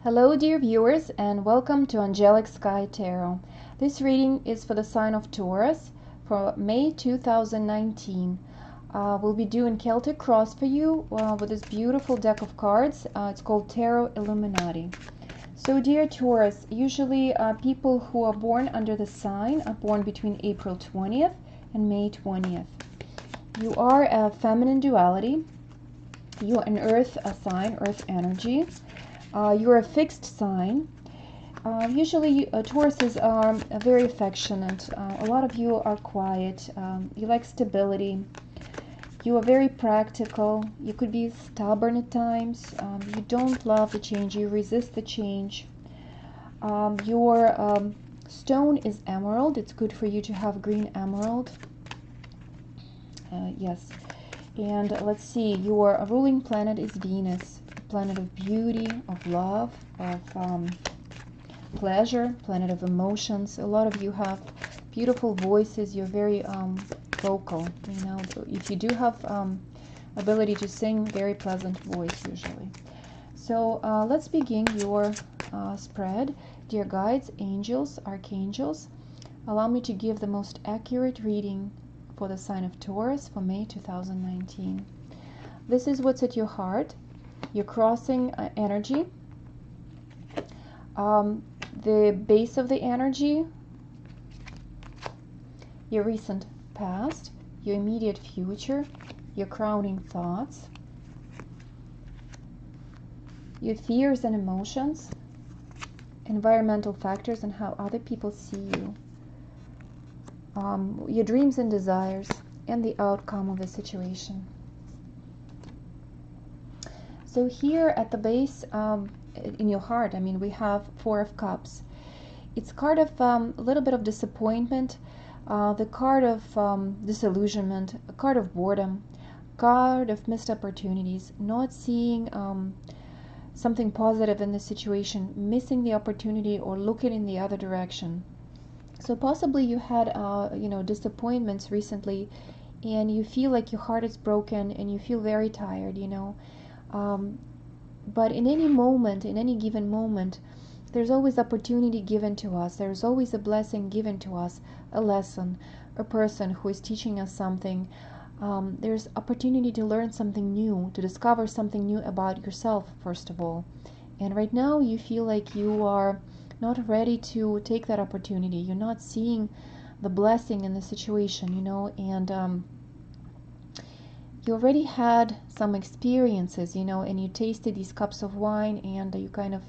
Hello dear viewers, and welcome to Angelic Sky Tarot. This reading is for the sign of Taurus for May 2019. We'll be doing Celtic Cross for you with this beautiful deck of cards. It's called Tarot Illuminati. So dear Taurus, usually people who are born under the sign are born between April 20th and May 20th. You are a feminine duality. You are an earth sign, earth energy. You're a fixed sign. Usually Tauruses are very affectionate. A lot of you are quiet. You like stability. You are very practical. You could be stubborn at times. You don't love the change. You resist the change. Your stone is emerald. It's good for you to have green emerald. Yes. And let's see, your ruling planet is Venus. Planet of beauty, of love, of pleasure, planet of emotions. A lot of you have beautiful voices. You're very vocal. You know, if you do have ability to sing, very pleasant voice usually. So let's begin your spread. Dear guides, angels, archangels, allow me to give the most accurate reading for the sign of Taurus for May 2019. This is what's at your heart. You're crossing energy. The base of the energy, your recent past, your immediate future, your crowning thoughts, your fears and emotions, environmental factors and how other people see you, your dreams and desires, and the outcome of the situation. So here at the base, in your heart, I mean, we have Four of Cups. It's card of a little bit of disappointment, the card of disillusionment, a card of boredom, card of missed opportunities, not seeing something positive in the situation, missing the opportunity or looking in the other direction. So possibly you had, disappointments recently, and you feel like your heart is broken and you feel very tired, but in any moment, in any given moment, there's always opportunity given to us. There's always a blessing given to us, a lesson, a person who is teaching us something. There's opportunity to learn something new, to discover something new about yourself, first of all. And right now you feel like you are not ready to take that opportunity. You're not seeing the blessing in the situation, and you already had some experiences, and you tasted these cups of wine and you kind of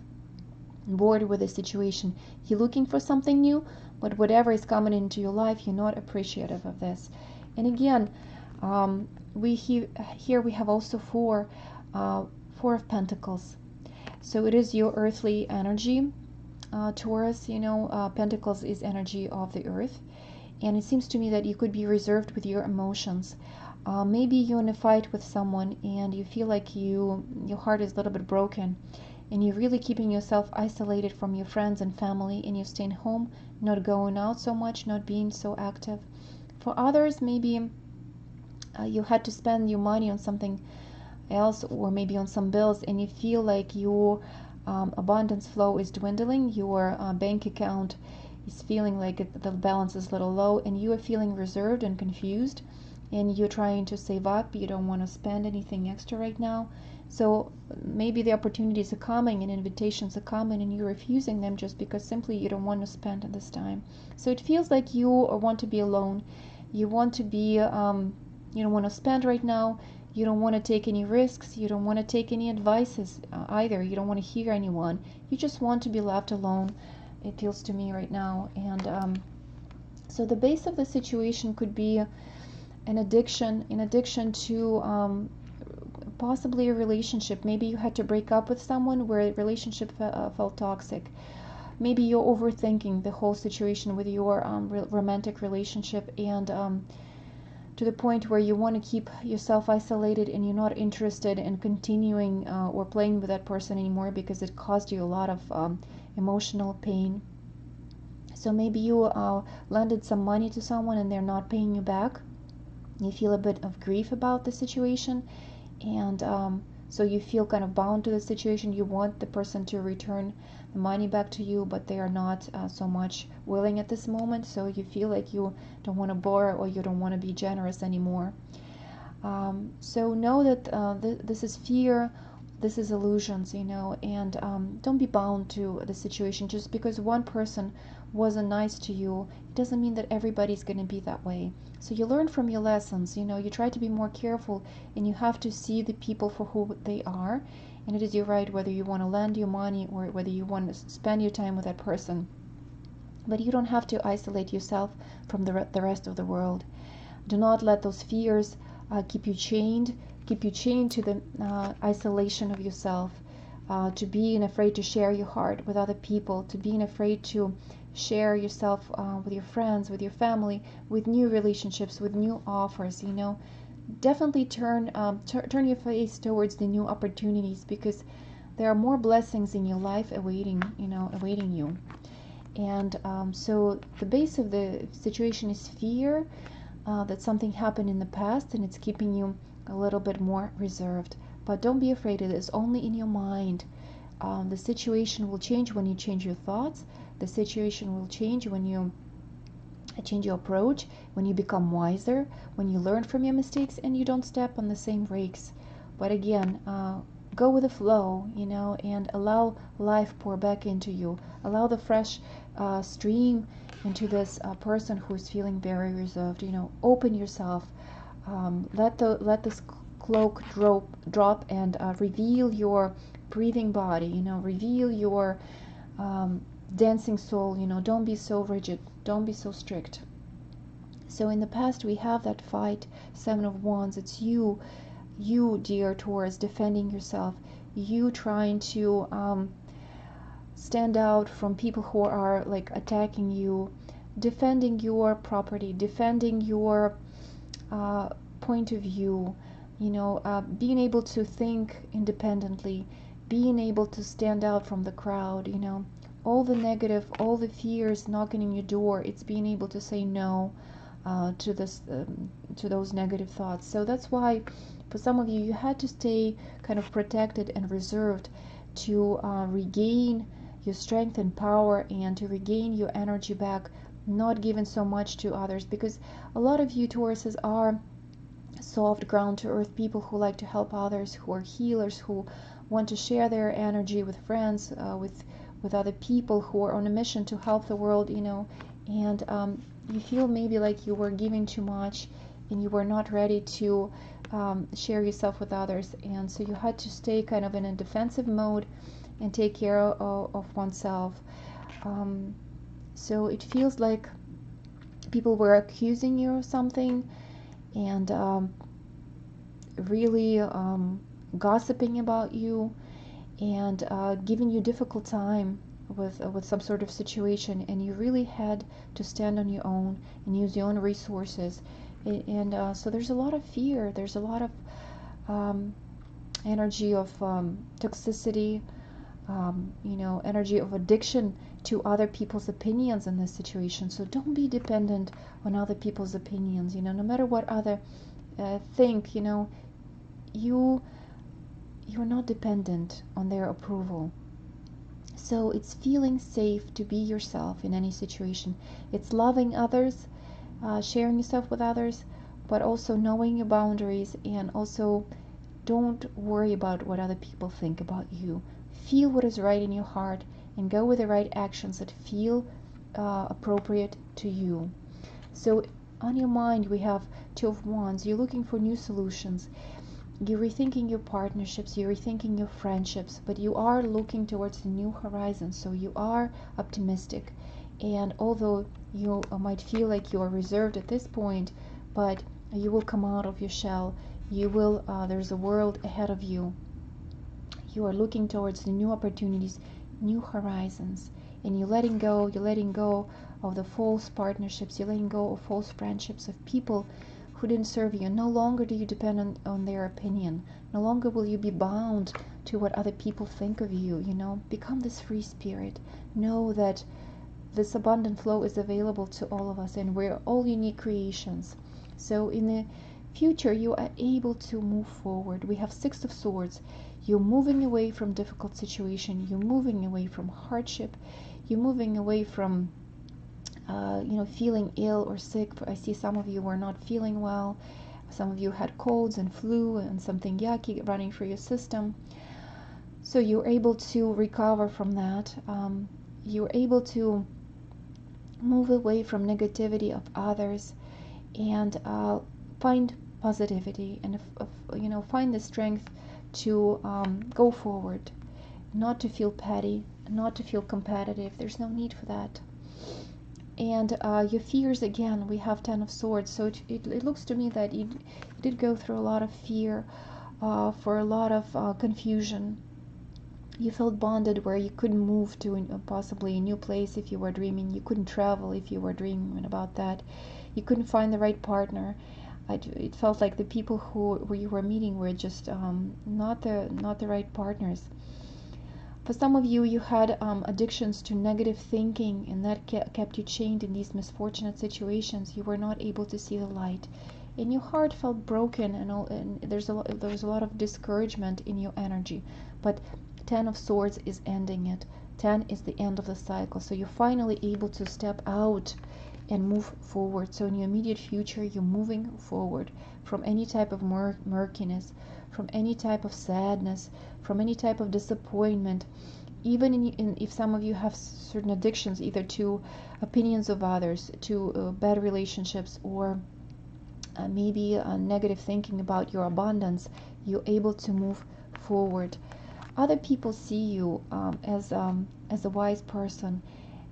bored with the situation. You're looking for something new, but whatever is coming into your life, you're not appreciative of this. And again, here we have also Four of Pentacles. So it is your earthly energy, Taurus. Pentacles is energy of the earth, and it seems to me that you could be reserved with your emotions. Maybe you're in a fight with someone and you feel like your heart is a little bit broken, and you're really keeping yourself isolated from your friends and family, and you're staying home, not going out so much, not being so active. For others, maybe you had to spend your money on something else, or maybe on some bills, and you feel like your abundance flow is dwindling. Your bank account is feeling like the balance is a little low, and you are feeling reserved and confused, and you're trying to save up. You don't want to spend anything extra right now. So maybe the opportunities are coming and invitations are coming, and you're refusing them just because simply you don't want to spend at this time. So it feels like you want to be alone. You want to be, you don't want to spend right now. You don't want to take any risks. You don't want to take any advices either. You don't want to hear anyone. You just want to be left alone, it feels to me right now. And so the base of the situation could be an addiction to possibly a relationship. Maybe you had to break up with someone where a relationship felt toxic. Maybe you're overthinking the whole situation with your romantic relationship, and to the point where you want to keep yourself isolated, and you're not interested in continuing or playing with that person anymore because it caused you a lot of emotional pain. So maybe you lended some money to someone and they're not paying you back. You feel a bit of grief about the situation, and So you feel kind of bound to the situation. You want the person to return the money back to you, but they are not so much willing at this moment. So you feel like you don't want to borrow, or you don't want to be generous anymore. So know that this is fear, this is illusions, and don't be bound to the situation. Just because one person wasn't nice to you, it doesn't mean that everybody's going to be that way. So you learn from your lessons, you try to be more careful, and you have to see the people for who they are. And it is your right whether you want to lend your money or whether you want to spend your time with that person. But you don't have to isolate yourself from the rest of the world. Do not let those fears keep you chained to the isolation of yourself, to being afraid to share your heart with other people, to being afraid to share yourself with your friends, with your family, with new relationships, with new offers. Definitely turn your face towards the new opportunities, because there are more blessings in your life awaiting you. And so the base of the situation is fear, that something happened in the past and it's keeping you a little bit more reserved. But don't be afraid, it is only in your mind. The situation will change when you change your thoughts. The situation will change when you change your approach, when you become wiser, when you learn from your mistakes and you don't step on the same brakes. But again, go with the flow, and allow life pour back into you. Allow the fresh stream into this person who is feeling very reserved. Open yourself. Let this cloak drop and reveal your breathing body. Reveal your dancing soul. Don't be so rigid. Don't be so strict. So in the past we have that fight, Seven of Wands. It's you, dear Taurus, defending yourself. You trying to stand out from people who are like attacking you, defending your property, defending your point of view, being able to think independently, being able to stand out from the crowd. All the negative, all the fears knocking in your door, it's being able to say no to those negative thoughts. So that's why for some of you, you had to stay kind of protected and reserved to regain your strength and power, and to regain your energy back, not giving so much to others. Because a lot of you Tauruses are soft, ground to earth people who like to help others, who are healers, who want to share their energy with friends, with other people who are on a mission to help the world. And you feel maybe like you were giving too much and you were not ready to share yourself with others, and so you had to stay kind of in a defensive mode and take care of oneself. So it feels like people were accusing you of something, and really gossiping about you, and giving you difficult time with some sort of situation, and you really had to stand on your own and use your own resources. And so there's a lot of fear, there's a lot of energy of toxicity, energy of addiction to other people's opinions in this situation. So don't be dependent on other people's opinions. No matter what other think, you're not dependent on their approval. So it's feeling safe to be yourself in any situation. It's loving others, sharing yourself with others, but also knowing your boundaries, and also don't worry about what other people think about you. Feel what is right in your heart and go with the right actions that feel appropriate to you. So on your mind we have Two of Wands. You're looking for new solutions. You're rethinking your partnerships, you're rethinking your friendships, but you are looking towards the new horizon. So you are optimistic. And although you might feel like you are reserved at this point, but you will come out of your shell. You will, there's a world ahead of you. You are looking towards the new opportunities, new horizons, and you're letting go of the false partnerships, you're letting go of false friendships, of people who didn't serve you. No longer do you depend on their opinion. No longer will you be bound to what other people think of you. Become this free spirit. Know that this abundant flow is available to all of us, and we're all unique creations. So in the future, you are able to move forward. We have Six of Swords. You're moving away from difficult situation. You're moving away from hardship. You're moving away from feeling ill or sick. I see some of you were not feeling well. Some of you had colds and flu and something yucky running through your system. So you're able to recover from that. You're able to move away from negativity of others and find positivity and find the strength to go forward, not to feel petty, not to feel competitive. There's no need for that. And your fears, again, we have Ten of Swords, so it looks to me that you did go through a lot of fear, for a lot of confusion. You felt bonded where you couldn't move to possibly a new place if you were dreaming. You couldn't travel if you were dreaming about that. You couldn't find the right partner. It felt like the people who you were meeting were just not the right partners. For some of you, you had addictions to negative thinking, and that kept you chained in these misfortunate situations. You were not able to see the light, and your heart felt broken, and there was a lot of discouragement in your energy. But Ten of Swords is ending it. 10 is the end of the cycle. So you're finally able to step out and move forward. So in your immediate future, you're moving forward from any type of murkiness, from any type of sadness, from any type of disappointment. Even if some of you have certain addictions, either to opinions of others, to bad relationships, or maybe negative thinking about your abundance, you're able to move forward. Other people see you as a wise person,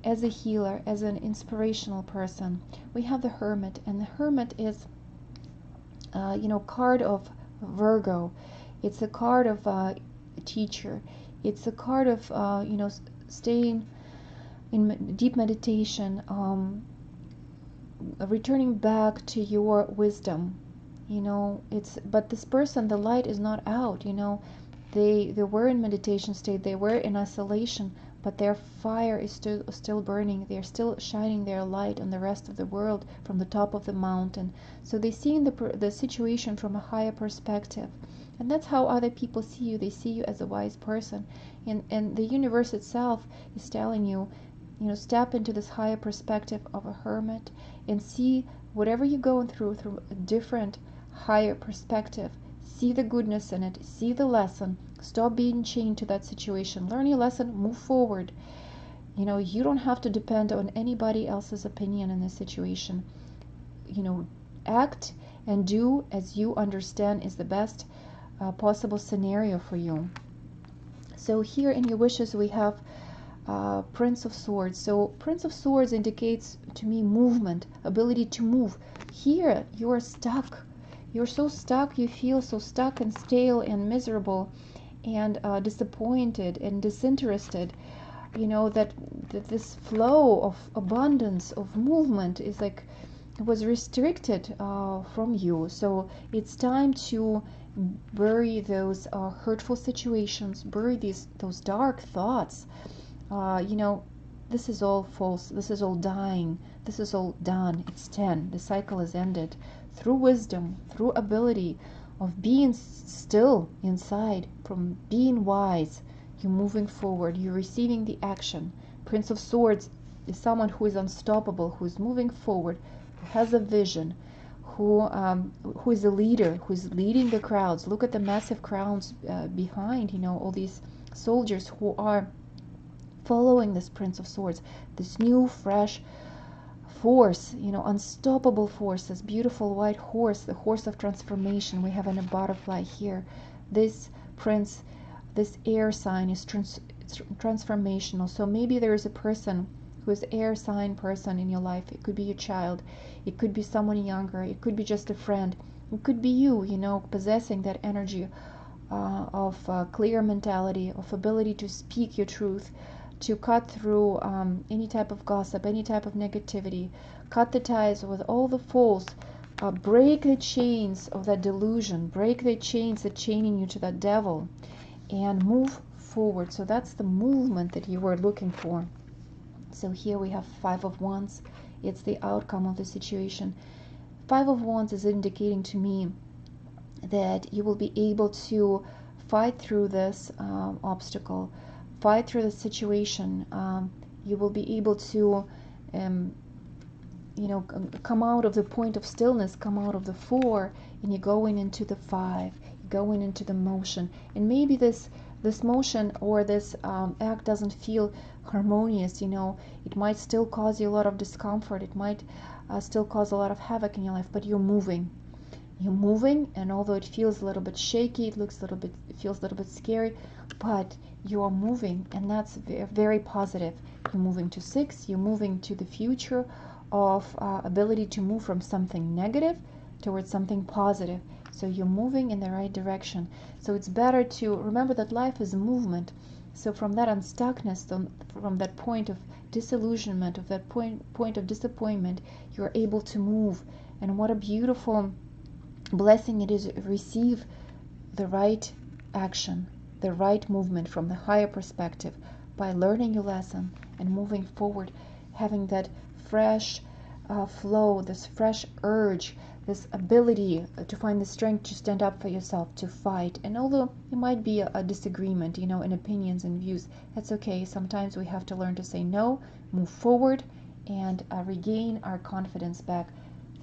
as a healer, as an inspirational person. We have the Hermit, and the Hermit is, card of Virgo. It's a card of a teacher. It's a card of, staying in deep meditation, returning back to your wisdom. But this person, the light is not out. They were in meditation state. They were in isolation, but their fire is still burning. They're still shining their light on the rest of the world from the top of the mountain. So they see the situation from a higher perspective. And that's how other people see you. They see you as a wise person. And the universe itself is telling you, step into this higher perspective of a hermit and see whatever you're going through a different, higher perspective. See the goodness in it. See the lesson. Stop being chained to that situation. Learn your lesson. Move forward. You don't have to depend on anybody else's opinion in this situation. Act and do as you understand is the best possible scenario for you. So here in your wishes we have Prince of Swords. So Prince of Swords indicates to me movement, ability to move. Here you are stuck. You're so stuck, you feel so stuck and stale and miserable and disappointed and disinterested. That this flow of abundance, of movement is like it was restricted from you. So it's time to bury those hurtful situations, bury those dark thoughts. This is all false. This is all dying. This is all done. It's 10. The cycle is ended. Through wisdom, through ability of being still inside, from being wise, you're moving forward. You're receiving the action. Prince of Swords is someone who is unstoppable, who is moving forward, who has a vision, who is a leader, who is leading the crowds. Look at the massive crowds behind, all these soldiers who are following this Prince of Swords, this new, fresh force, unstoppable force, this beautiful white horse, the horse of transformation. We have a butterfly here. This prince, this air sign is transformational. So maybe there is a person who is air sign person in your life. It could be your child, it could be someone younger, it could be just a friend, it could be you, possessing that energy of clear mentality, of ability to speak your truth, to cut through any type of gossip, any type of negativity, cut the ties with all the false, break the chains of that delusion, break the chains that chaining you to that devil, and move forward. So that's the movement that you were looking for. So here we have 5 of Wands. It's the outcome of the situation. Five of Wands is indicating to me that you will be able to fight through this obstacle, fight through the situation. You will be able to um, come out of the point of stillness, come out of the 4, and you're going into the 5, going into the motion. And maybe this motion or this act doesn't feel harmonious. It might still cause you a lot of discomfort. It might still cause a lot of havoc in your life, but you're moving. You're moving, and although it feels a little bit shaky, it feels a little bit scary, but you are moving, and that's very positive. You're moving to 6. You're moving to the future of ability to move from something negative towards something positive. So you're moving in the right direction. So it's better to remember that life is a movement. So from that unstuckness, from that point of disillusionment, of that point of disappointment, you're able to move. And what a beautiful blessing it is to receive the right action, the right movement from the higher perspective by learning your lesson and moving forward, having that fresh flow, this fresh urge, this ability to find the strength to stand up for yourself, to fight. And although it might be a disagreement, in opinions and views, that's okay. Sometimes we have to learn to say no, move forward, and regain our confidence back.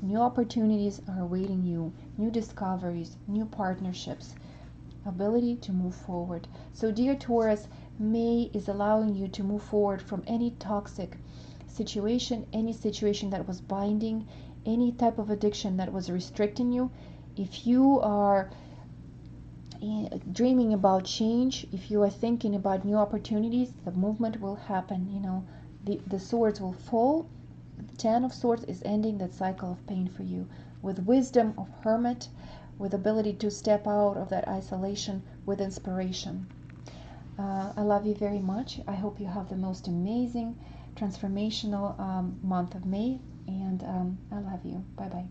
New opportunities are awaiting you, new discoveries, new partnerships, ability to move forward. So dear Taurus, May is allowing you to move forward from any toxic situation, any situation that was binding, any type of addiction that was restricting you. If you are dreaming about change, if you are thinking about new opportunities, the movement will happen. The swords will fall. The 10 of Swords is ending that cycle of pain for you with wisdom of hermit, with ability to step out of that isolation with inspiration. I love you very much. I hope you have the most amazing transformational month of May, and I love you. Bye bye.